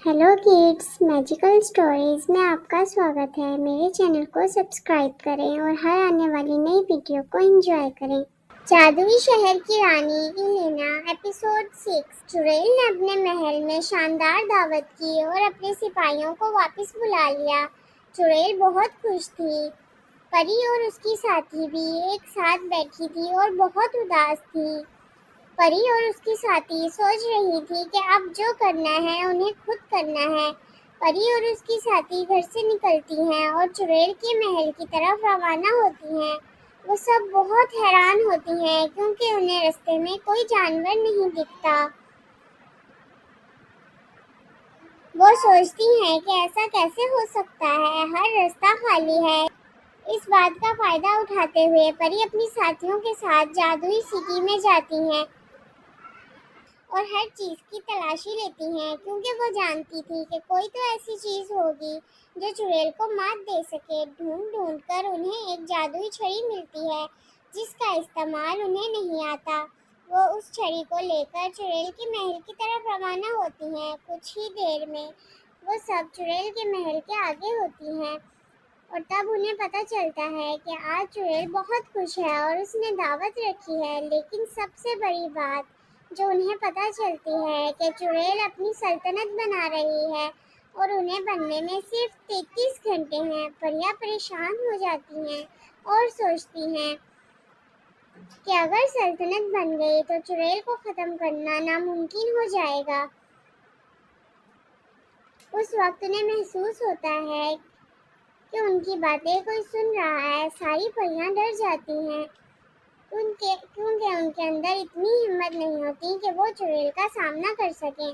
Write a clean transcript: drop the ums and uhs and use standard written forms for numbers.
Hello kids, magical stories में आपका स्वागत है। मेरे चैनल को सब्सक्राइब करें और हर आने वाली नई वीडियो को एंजॉय करें। जादुई शहर की रानी इलेना एपिसोड 6। चुड़ैल ने अपने महल में शानदार दावत की और अपने सिपाहियों को वापस बुला लिया। चुड़ैल बहुत खुश थी। परी और उसकी साथी भी एक साथ बैठी थी और बहुत उदास थी। परी और उसकी साथी सोच रही थी कि अब जो करना है उन्हें खुद करना है। परी और उसकी साथी घर से निकलती हैं और चुड़ैल के महल की तरफ रवाना होती हैं। वो सब बहुत हैरान होती हैं क्योंकि उन्हें रास्ते में कोई जानवर नहीं दिखता। वो सोचती हैं कि ऐसा कैसे हो सकता है, हर रास्ता खाली है। इस बात का फायदा उठाते हुए परी अपनी साथियों के साथ जादुई सिटी में जाती हैं और हर चीज की तलाशी लेती हैं क्योंकि वो जानती थी कि कोई तो ऐसी चीज होगी जो चुड़ैल को मात दे सके। ढूंढ ढूंढ कर उन्हें एक जादुई छड़ी मिलती है जिसका इस्तेमाल उन्हें नहीं आता। वो उस छड़ी को लेकर चुड़ैल के महल की तरफ रवाना होती हैं। कुछ ही देर में वो सब चुड़ैल के महल के आगे होती हैं और तब उन्हें पता चलता है कि आज चुड़ैल बहुत खुश है और उसने दावत रखी है। लेकिन सबसे बड़ी बात जो उन्हें पता चलती है कि चुड़ैल अपनी सल्तनत बना रही है और उन्हें बनने में सिर्फ 33 घंटे हैं। परियां परेशान हो जाती हैं और सोचती हैं कि अगर सल्तनत बन गई तो चुड़ैल को खत्म करना नामुमकिन हो जाएगा। उस वक्त उन्हें महसूस होता है कि उनकी बातें कोई सुन रहा है। सारी परियां डर जाती हैं क्योंकि उनके अंदर इतनी हिम्मत नहीं होती कि वो चुड़ैल का सामना कर सकें।